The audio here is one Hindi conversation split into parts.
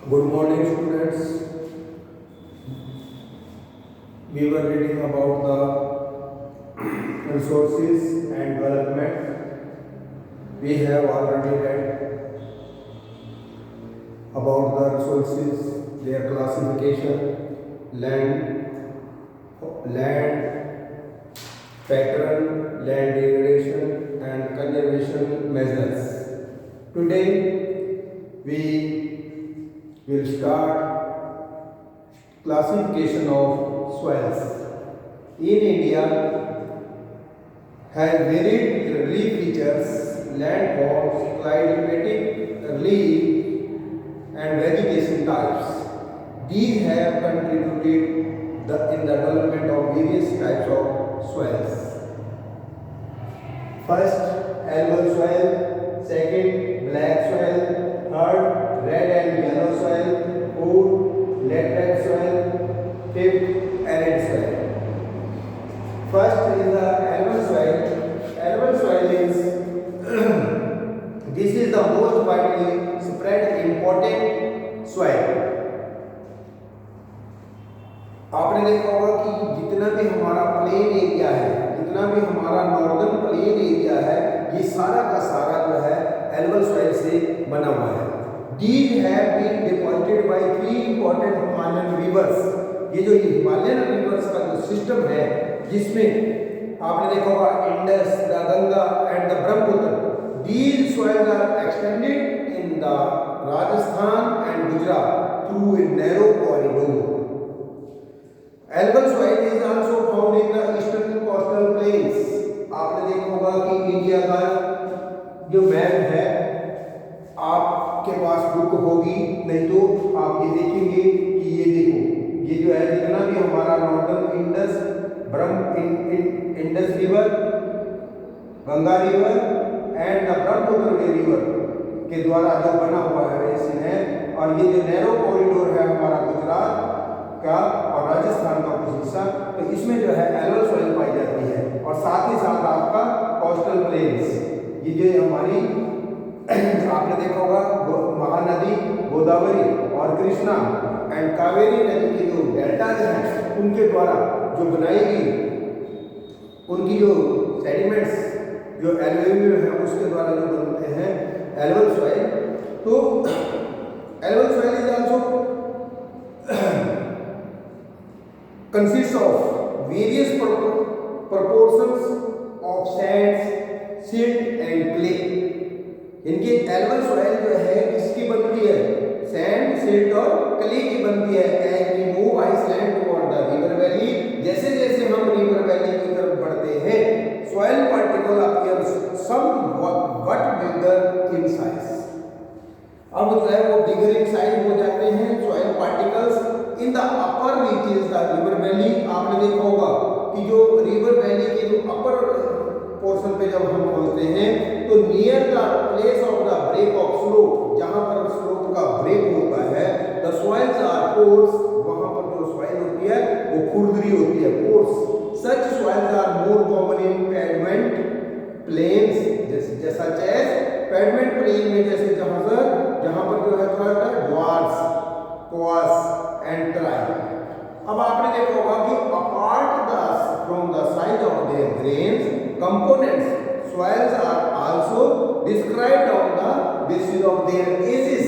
Good morning, students. We were reading about the resources and development. We have already read about the resources, their classification, land pattern, land degradation, and conservation measures. Today, we will start classification of soils. In India, has varied relief features, landforms, climatic relief, and vegetation types. These have contributed in the development of various types of soils. First, algal soil. Second, black soil. Third, red and yellow soil. Fourth, latex soil. Fifth, arid soil. First is the algal soil. Algal soil is this is the most widely spread important soil. आपने देखा होगा कि जितना भी हमारा प्लेन एरिया है, जितना भी हमारा नॉर्दर्न प्लेन एरिया है, ये सारा का सारा जो है एल्गल सॉइल से बना हुआ है. These have been deposited by three important Himalayan rivers. ये जो हिमालयन रिवर्स का जो सिस्टम है, जिसमें आपने देखा होगा Indus, the Ganga and the Brahmaputra. These soils are extended in the Rajasthan and Gujarat through a narrow corridor. Algal soil is also found in the eastern coastal plains. आपने देखा होगा कि इंडिया का जो मैप है, आपके पास बुक होगी, नहीं तो आप ये देखेंगे कि ये देखो, ये जो है जितना भी हमारा northern Indus river, Ganga river and the Brahmaputra river के द्वारा जो बना हुआ है बेसिन है, और ये जो नैरो कॉरिडोर है हमारा गुजरात का और राजस्थान का कुछ हिस्सा, तो इसमें जो है एल्गल सॉइल पाई जाती है. और साथ ही साथ आपका कोस्टल प्लेन्स, ये जो हमारी आपने देखा होगा महानदी गोदावरी और कृष्णा एंड कावेरी नदी के जो डेल्टाज हैं, उनके द्वारा जो बनाई गई उनकी जो सेडिमेंट्स जो एल्यूवियल है उसके द्वारा जो बनते हैं एल्गल सॉइल. तो algal soil is also consists of various proportions of sands, silt and clay. इनकी एल्गल सॉइल जो है किसकी बनती है? सैंड, सिल्ट और क्ले की बनती है. As we move Iceland toward the river valley, जैसे जैसे हम रिवर वैली की तरफ बढ़ते हैं, soil particle appear somewhat bigger in size. अब जो है वो बिगर इन साइज हो जाते हैं soil particles in the upper reaches the river valley. आपने देखा होगा कि जो रिवर वैली के जो अपर पोर्शन पे जब हम पहुंचते हैं, तो near the place of the break of slope, जहां पर स्लोप का ब्रेक होता है, द सॉइल्स आर पोर्स, वहां पर जो सॉइल होती है वो खुरदरी होती है, pores. Such soils are more common in pediment plains, जैसा चेस पेडमेंट प्लेन में, जैसे जहां पर जो है थोड़ा ड्वार्स, कोआस एंड ट्राई. अब आपने देखा होगा कि apart from the size of their grains components, soils are also described on the basis of their ages.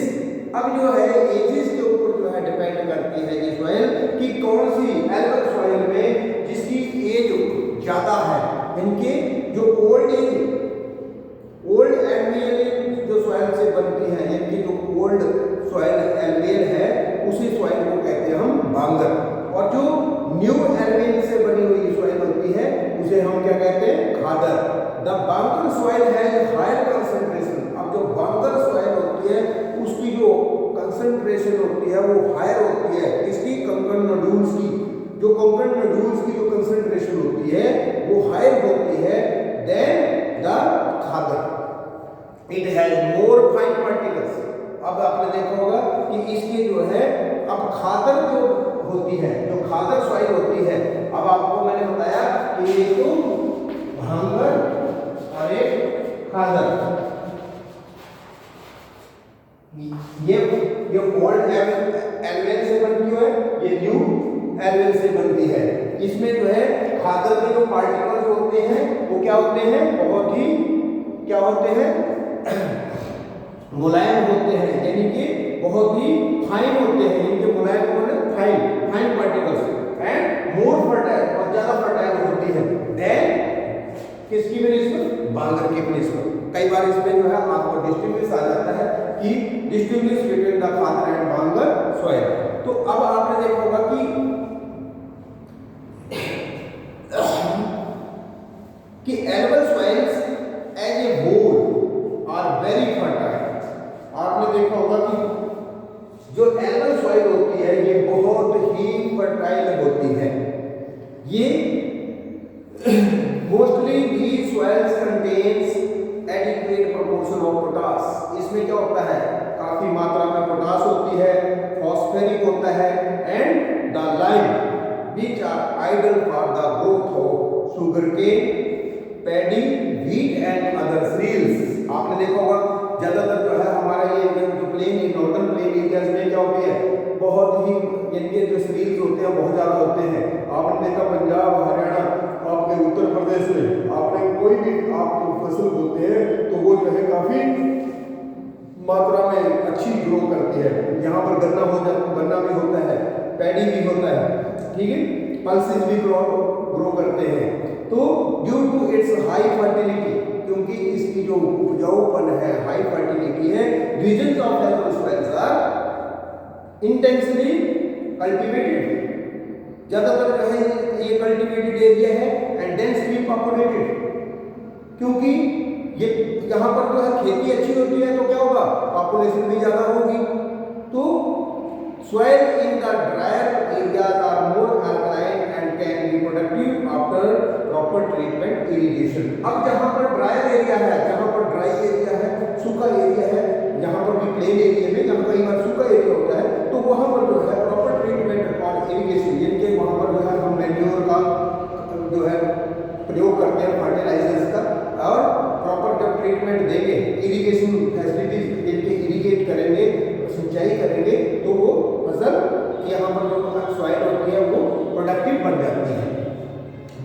अब जो है एजेस के ऊपर जो है डिपेंड करती है ये सॉइल कि कौन सी एल्गल सॉइल में जिसकी एज ज्यादा है, इनके जो ओल्ड एल्वियल जो सॉइल से बनती है, इनकी जो ओल्ड सॉइल एल्वियल है उसी सॉइल को कहते हैं हम बांगर, और जो न्यू एल्वियल से बनी हुई सॉइल होती है उसे हम क्या कहते हैं? Khadar. The bangar soil has higher concentration. अब जो बांगर सॉइल होती है उसकी जो कंसंट्रेशन होती है वो हायर होती है. इसकी कंकड़ नोडुल्स की जो जो कंसंट्रेशन होती है वो हायर होती है than the khadar. It has more fine particles. अब आपने देखा होगा कि इसकी जो है, अब खादर जो होती है, जो खादर सॉइल होती है, अब आपको मैंने बताया कि एक तो भांगर और एक खादर. ये ये ओल्ड एल्वेल से बनती है, ये न्यू एल्वेल से बनती है। इसमें जो है खादर के जो पार्टिकल्स होते हैं वो क्या होते हैं, बहुत ही क्या होते हैं, मुलायम होते हैं, यानी कि बहुत ही फाइन होते हैं, इनके मुलायम मतलब fine fine particles and more fertile और ज्यादा फर्टाइल होती है देन किसकी बनिस्पत, बांगर की बनिस्पत। कई बार इसमें जो है आपको डिस्टिंग्विश आ जाता है कि distinguish between the khadar and bangar soil. तो अब आपने देखा होगा कि एल्बल soils as a whole are very fertile. आपने देखा होगा कि जो एल्बल सॉइल होती है ये बहुत ही फर्टाइल होती है। ये mostly these soils contains adequate proportion of potash। इसमें क्या होता है, काफी मात्रा में पोटास होती है, फॉस्फेरिक होता है and the lime which are ideal for the growth of sugarcane, paddy, wheat and other cereals. आपने देखा होगा ज्यादातर जो है हमारा ये जो प्लेन नॉर्दर्न प्लेन एरियाज में क्या होती है, बहुत ही इनके जो सीरियल्स होते हैं बहुत ज्यादा होते हैं। आपने देखा पंजाब, हरियाणा, आपके उत्तर प्रदेश में आपने कोई भी आप फसल बोते हैं तो वो जो है काफी मात्रा में अच्छी ग्रो करती है। यहाँ पर गन्ना भी होता है, पैडी भी होता है, ठीक है, पल्सेस भी ग्रो करते हैं। तो due to its high fertility, क्योंकि इसकी जो उपजाऊपन है, हाई फर्टिलिटी है, रीजन्स ऑफ एल्बल सॉइल्स आर इंटेंसिवली कल्टीवेटेड। ज्यादातर जो है ये कल्टीवेटेड एरिया है एंड डेंसली पॉपुलेटेड, क्योंकि ये यहाँ पर जो है खेती अच्छी होती है तो क्या होगा, पॉपुलेशन भी ज्यादा होगी। तो soil in the drier areas are more alkaline and can be productive after proper treatment irrigation। अब जहाँ पर ड्रायर एरिया है, जहाँ पर ड्राई एरिया है, सूखा एरिया है, यहाँ पर भी प्लेन एरिया में जहाँ कई बार सूखा एरिया होता है तो वहाँ पर जो है प्रॉपर ट्रीटमेंट और इरिगेशन, जिनके वहाँ पर जो है हम मैन्योर का जो है प्रयोग करते हैं, फर्टिलाइजर्स का, और प्रॉपर जब ट्रीटमेंट देंगे, इरिगेशन फैसिलिटीज इनके इरिगेट करेंगे, सिंचाई करेंगे, तो वो फसल यहाँ पर जो सॉइल होती है वो प्रोडक्टिव बन जाती है।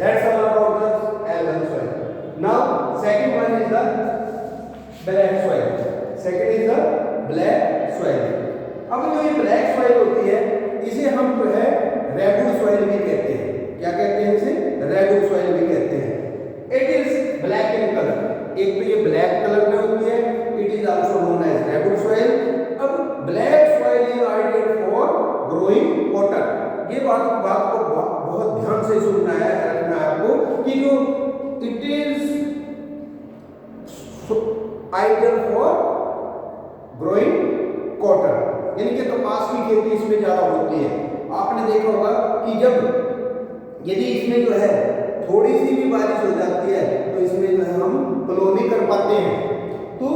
That's all about the algal soil. Now second one is the black soil. Second is the black soil. अब जो ये black soil होती है इसे हम जो है रेगुड soil भी कहते हैं। क्या कहते हैं इसे? रेगुड soil भी कहते हैं। It is black in color। एक तो ये black कलर में होती है, it is also known as रेगुड soil। अब black soil is ideal for growing cotton। ये बात को बहुत ध्यान से सुनना है, रखना है आपको कि जो it is ideal for growing cotton, यानी कि कपास की खेती इसमें ज्यादा होती है। आपने देखा होगा कि जब यदि इसमें जो है थोड़ी सी भी बारिश हो जाती है तो इसमें जो है हम फ्लो नहीं कर पाते हैं। तो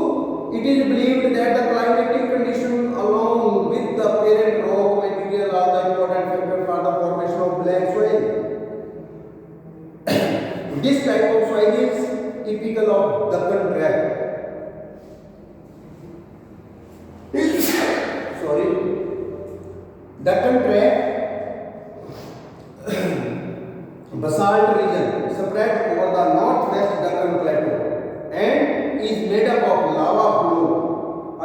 it is believed that the climatic condition along with the parent rock material are the important factor for the formation of black soil. This type of soil is typical of Deccan tract. Sorry, Deccan tract basalt region spread over the northwest Deccan plateau and is made up of lava flow।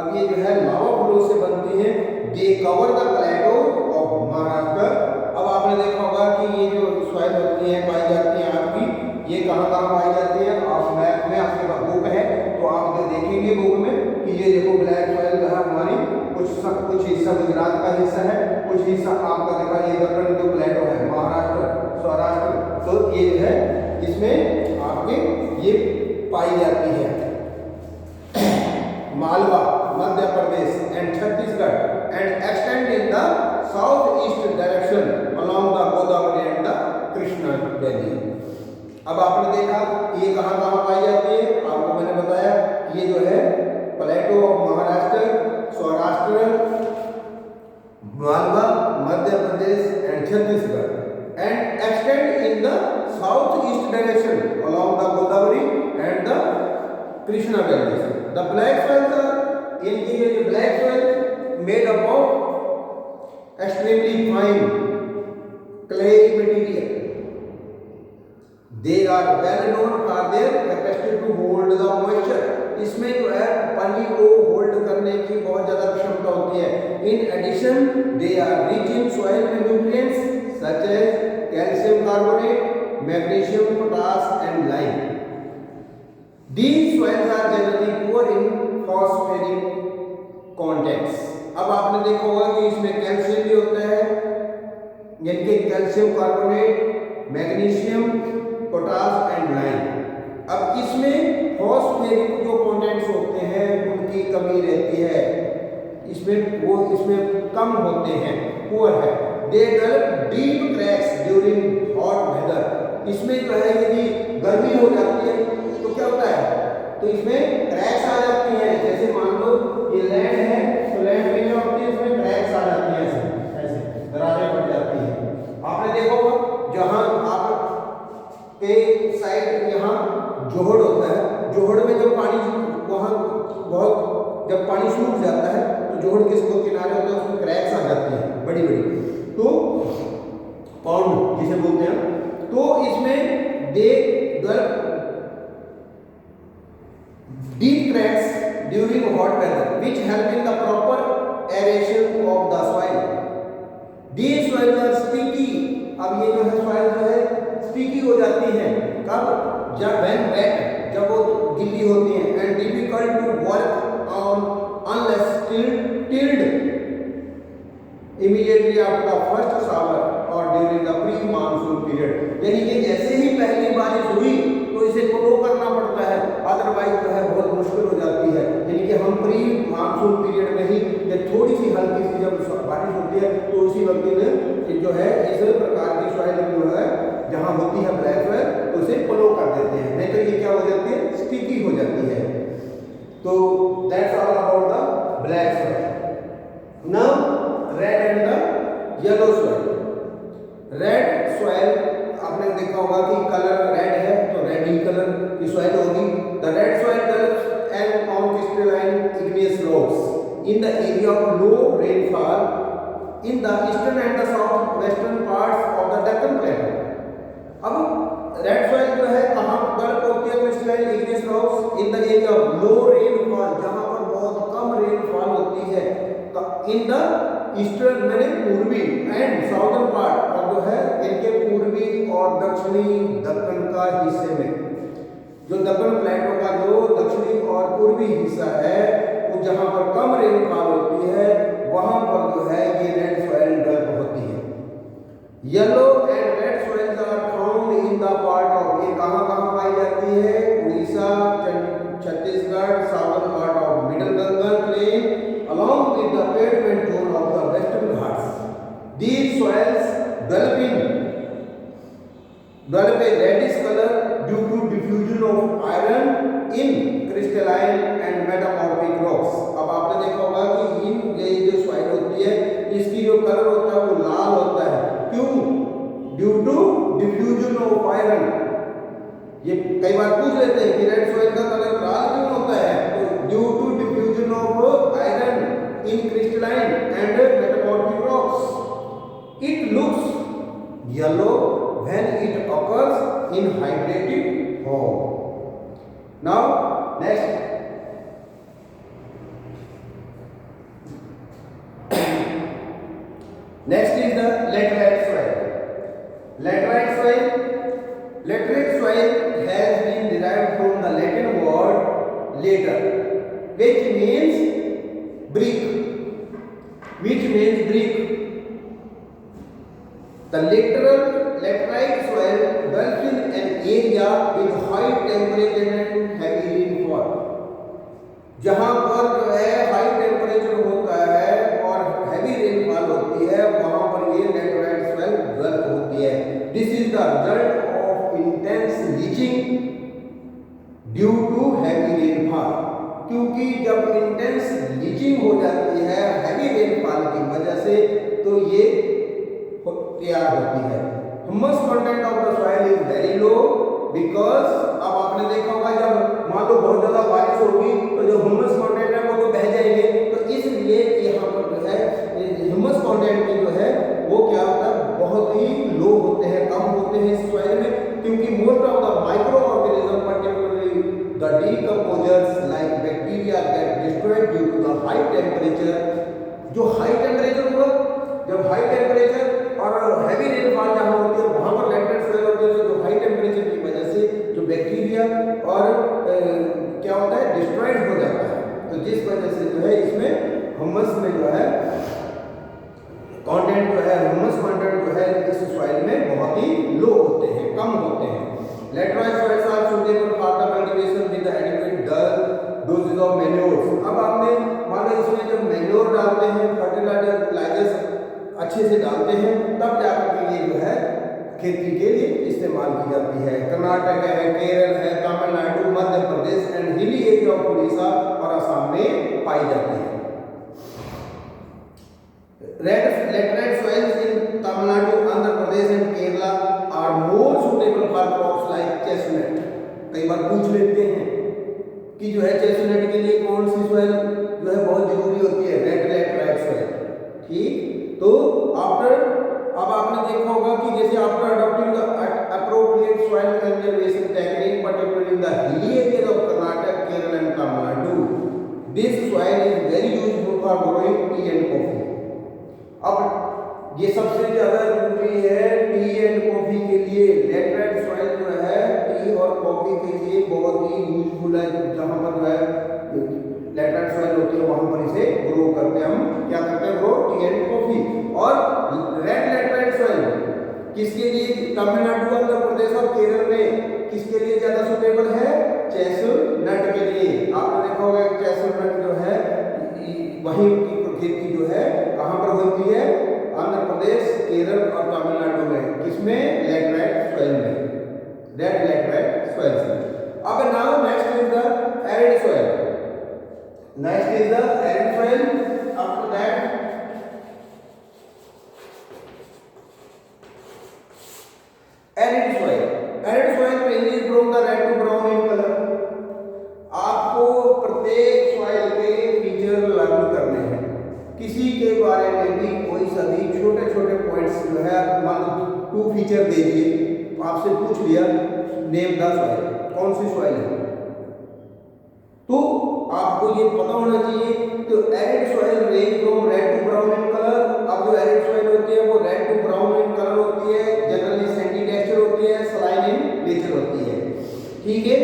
अब ये जो है लावा फ्लो से बनती है। They cover the plateau of Maharashtra. अब आपने देखा होगा कि ये जो सॉइल होती है पाई जाती है आपकी, ये कहाँ पाई जाती है, आप मैप में आपके पास बुक है तो आप जो देखेंगे बुक में कि ये देखो ब्लैक सॉइल जो है हमारी कुछ हिस्सा गुजरात का हिस्सा है, कुछ हिस्सा आपका देखा ये दक्कन जो प्लेटो है महाराष्ट्र, सौराष्ट्र, तो ये जो है इसमें आपके ये पाई जाती है। Malwa, Madhya Pradesh and Chhattisgarh and extend in the south east direction along the Godavari and the Krishna valley. अब आपने देखा कि ये कहाँ पाई जाती है, आपको मैंने बताया कि ये जो है plateau of Maharashtra, Saurashtra, Malwa, Madhya Pradesh and Chhattisgarh and extend in the south east direction along the Godavari and the Krishna valley. The black soil, इनकी ये जो black soil made up of extremely fine clay material. They are well known for their capacity to hold the moisture. इसमें जो है पानी को होल्ड करने की बहुत ज्यादा क्षमता होती है. In addition, they are rich in soil nutrients such as calcium carbonate, magnesium, potash, and lime. These soils are generally poor in phosphoric contents. अब आपने देखा होगा कि इसमें कैल्शियम भी होता है, यानी कि calcium carbonate, magnesium, potash and lime. अब इसमें फॉस्फेरिक जो कंटेंट्स होते हैं उनकी कमी रहती है, इसमें कम होते हैं, पुअर है. They develop deep cracks during hot weather. इसमें जो है यदि गर्मी हो जाती है तो क्या होता है, तो इसमें क्रैक्स आ जाती हैं. जैसे मान लो ये लैंड है तो लैंड में क्या होती है, इसमें क्रैक्स आ जाती हैं, ऐसे दरारें पड़ जाती हैं. आपने देखा होगा जहां आप पे साइड यहाँ जोहड़ होता है, जोहड़ में जब पानी वहाँ बहुत जब पानी सूख जाता है तो जोहड़ के किनारे होते हैं, उसमें क्रैक्स आ जाती हैं बड़ी बड़ी, तो पाउंड जिसे बोलते हैं. तो इसमें दे deep cracks during hot weather which help in the proper aeration of the soil. These soils are sticky. अब ये जो है soil जो है sticky हो जाती हैं कब, जब when wet, जब वो गीली होती हैं, and difficult to work on unless tilled immediately after the first shower or during the pre-monsoon period. यानी कि जैसे ही पहली बारिश हुई तो इसे प्लो करना पड़ता है, अदरवाइज जो है बहुत मुश्किल हो जाती है. यानी कि हम प्री मानसून पीरियड में ही जब थोड़ी सी हल्की सी जब बारिश होती है तो उसी वक्त में जो है इस प्रकार की सॉइल जो है जहाँ होती है ब्लैक सॉइल तो उसे प्लो कर देते हैं, नहीं तो ये क्या हो जाती है, स्टिकी हो जाती है. तो that's all about the black soil. Now red and the yellow soil. Red soil आपने देखा होगा कि कलर रेड है तो रेड ही कलर की सॉइल होगी. The red soil develops and on crystalline igneous rocks in the area of low rainfall in the eastern and the south western parts of the Deccan plateau. अब रेड सॉइल जो है कहाँ डेवलप होती है, crystalline igneous rocks in the area of low rainfall, जहाँ पर बहुत कम रेनफॉल होती है, इन द ईस्टर्न मैंने पूर्वी एंड साउदर्न पार्ट, और जो है इनके पूर्वी और दक्षिणी दक्कन का हिस्से में, जो दक्कन प्लेटो का जो दक्षिणी और पूर्वी हिस्सा है वो जहां पर कम रेनफॉल होती है वहां पर जो है ये रेड सॉइल डेवलप होती है. Yellow and red soils are found in the part of, ये कहां पाई जाती है, Orissa, Chhattisgarh, southern part of middle Ganga plain along with the pavement zone of the western Ghats. These soils develop a reddish color due to diffusion of iron in crystalline and metamorphic rocks. अब आपने देखा होगा कि इन ये जो सॉइल होती है इसकी जो कलर होता है वो लाल होता है, क्यों, due to diffusion of iron. ये कई बार पूछ लेते हैं कि रेड सॉइल का कलर लाल क्यों होता है, तो due to diffusion of iron in crystalline and metamorphic rocks. It looks yellow when it occurs in hydrated form. Now next is the laterite soil. Laterite soil has been derived from the Latin word later, which means brick. The laterite soil develops in an area with high temperature and heavy rainfall. जहाँ पर जो है हाई टेम्परेचर होता है और हैवी रेनफॉल होती है वहाँ पर ये laterite soil डेवलप होती है. This is the result of intense leaching due to heavy rainfall. क्योंकि जब इंटेंस लीचिंग हो जाती है हैवी रेनफॉल की वजह से तो ये तैयार होती है. Humus content of the soil is very low because, अब आपने देखा होगा जब मान लो बहुत ज्यादा बारिश होगी तो जो ह्यूमस कंटेंट है वो तो बह जाएंगे, तो इसलिए यहाँ पर decomposers like bacteria get destroyed due to the high temperature. जो हाई टेम्परेचर होगा, जब हाई टेम्परेचर और हैवी रेनफॉल जहाँ होती है वहाँ पर लैटरेट सॉइल होती है, तो हाई टेम्परेचर की वजह से जो बैक्टीरिया और क्या होता है डिस्ट्रॉयड हो जाता है। तो जिस वजह से जो है इसमें ह्यूमस में जो है कंटेंट जो है ह्यूमस कंटेंट जो है इस सॉइल में बहुत ही लो होते हैं, कम होते हैं। Laterite soils are suitable for the cultivation with adequate doses of manures. अब आपने मान लो इसमें जब मैन्योर डालते हैं, फर्टिलाइजर्स अच्छे से डालते हैं, तब जाकर के ये जो है खेती के लिए इस्तेमाल की जाती है। कर्नाटक है, केरल है, Tamil Nadu, Madhya Pradesh and hilly area of Orissa और असम में पाई जाती है। Laterite soils in Tamil Nadu, Andhra Pradesh and Kerala are more suitable for crops like chestnut. कई बार पूछ लेते हैं कि जो है चेस्टनट के लिए कौन सी सॉइल जो है बहुत जरूरी होती है, रेड लैटराइट सॉइल। ठीक, तो अब आपने देखा होगा कि जैसे after adopting the appropriate soil conservation technique particularly in the हिली area of Karnataka, Kerala and Tamil Nadu, this soil is very useful for growing T and coffee. अब ये सबसे ज्यादा जरूरी है टी एंड कॉफी के लिए। लैटराइट सॉइल जो है टी और कॉफी के लिए बहुत ही यूजफुल है। जहां पर जो है लैटराइट सॉइल होती है वहां पर इसे ग्रो करते हैं, हम क्या करते हैं ग्रो टी एंड कॉफी। और रेड लैटराइट सॉइल किसके लिए, तमिलनाडु, आंध्र प्रदेश और केरल में किसके लिए ज्यादा सुटेबल है, चेस्टनट के लिए। आपने देखा होगा चेस्टनट जो है वहीं की खेती जो है कहां पर होती है, आंध्र प्रदेश, केरल और तमिलनाडु में। किसमें, लैटराइट सॉइल में, रेड लैटराइट सॉइल में। अब now next is the arid soil. Next is the arid soil. After that arid soil. Arid soil ranges from the red to brown in colour. आपको प्रत्येक सॉइल के फीचर लागू करने हैं। किसी के बारे में भी कोई सभी छोटे छोटे पॉइंट्स जो है, मान लो 2 फीचर दे दिए, आपसे पूछ लिया नेम द सॉइल, कौन सी सॉइल है, तो आपको ये पता होना चाहिए। तो arid soil range from red to brown in colour. अब जो एरिड सॉइल होती है वो red to brown in colour होती है, जनरली सैंडी टेक्सचर होती है, सलाइन इन नेचर होती है। ठीक है,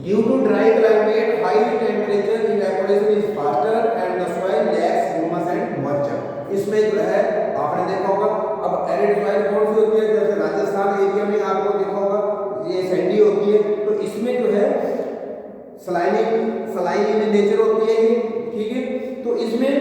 due to dry climate, high temperature, evaporation is faster and the soil lacks humus and moisture. इसमें जो है आपने देखा होगा, अब एरिड सॉइल कौन सी होती है, जैसे राजस्थान एरिया में आपको देखा होगा ये सैंडी होती है, तो इसमें जो है सलाइन इन नेचर होती है ये। ठीक है, तो इसमें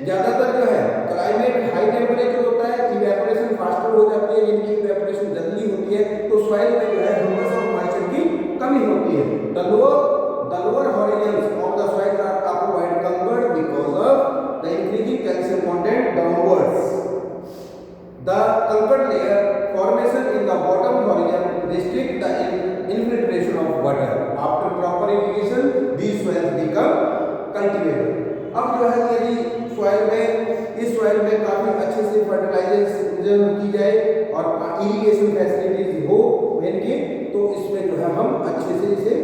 ज्यादातर जो है क्लाइमेट हाई टेम्परेचर होता है, इवेपोरेशन फास्टर हो जाती है, इनकी इवेपोरेशन जल्दी होती है, तो सॉइल में जो है ह्यूमस और मॉइस्चर की कमी होती है। The lower horizons of the soil are occupied covered because of the increasing calcium content downwards. The conquered layer formation in the bottom horizon restrict the infiltration of water. After proper irrigation, these soils become cultivable. अब जो है यदि सॉइल में, इस सॉइल में काफी अच्छे से फर्टिलाइजेशन की जाए और इरिगेशन फैसिलिटीज हो इनकी, तो इसमें जो है हम अच्छे से इसे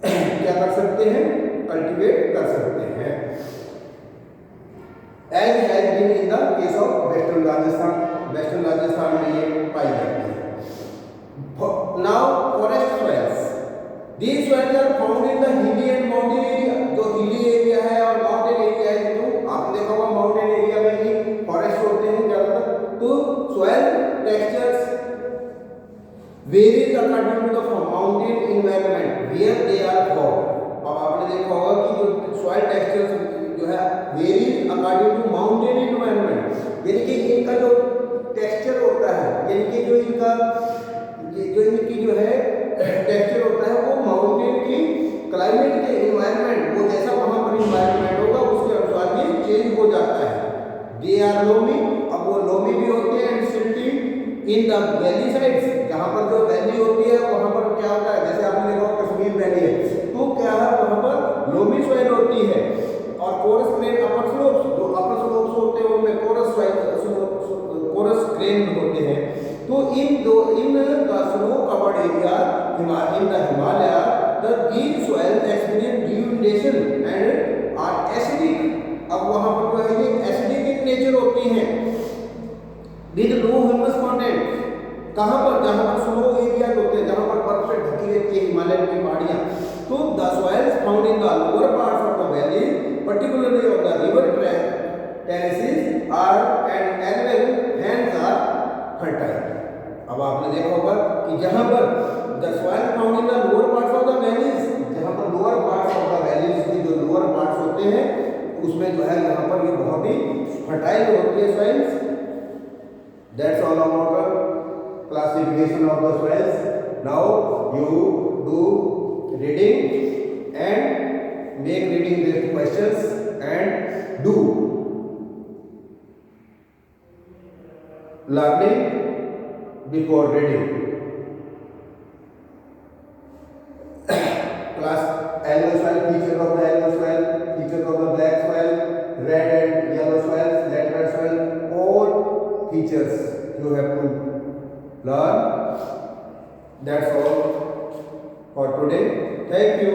क्या कर सकते हैं, कल्टीवेट कर सकते हैं। As has been in the case of western Rajasthan में ये पाई जाती है। Now forest soils, these soils are found in the hilly and mountain area. जो हिली एरिया है और माउंटेन एरिया है, तो आपने देखा होगा माउंटेन एरिया में ही फॉरेस्ट होते हैं ज्यादातर। तो soil textures varies according to the mountain environment where they are found. अब आपने देखा होगा कि जो soil textures जो है varies according to mountain environment, यानी कि इनका जो texture होता है, यानी कि जो इनकी जो है texture होता है वो mountain की climate के environment, वो जैसा वहाँ पर environment होगा उसके अनुसार ये change हो जाता है। They are loamy, अब वो loamy भी होते हैं and silty in the valley sides. जहाँ पर जो वैली होती है वहाँ पर क्या होता है, जैसे आपने देखा कश्मीर वैली है, तो क्या है वहाँ पर लोमी सॉइल होती है। और कोरस ग्रेन अपर स्लोप्स, जो अपर स्लोप्स होते हैं उनमें कोरस ग्रेन होते हैं। तो in the snow covered area in the Himalaya degradation and are acidic. अब वहां पर जो है ये एसिडिक इन नेचर होती हैं विद लो ह्यूमस कंटेंट। कहां पर? जहां पर स्नो एरियाज होते हैं, जहां पर बर्फ से ढकी रहती है हिमालय की पहाड़ियां। तो the soils found in the lower parts of the valley particularly of the river terraces are and alluvial fans are fertile. अब आपने देखा होगा कि जहां पर the soil found in the lower parts of the valleys, जहां पर lower parts of the valleys के जो लोअर पार्ट्स होते हैं उसमें जो है यहाँ पर ये बहुत ही फर्टाइल होती है soils. That's all about the classification of the soils. Now you do reading and make reading based questions and do learning before reading. Class yellow soil, features of the yellow soil, features of the black soil, red and yellow soils, red soil, all features you have to learn. That's all for today. Thank you.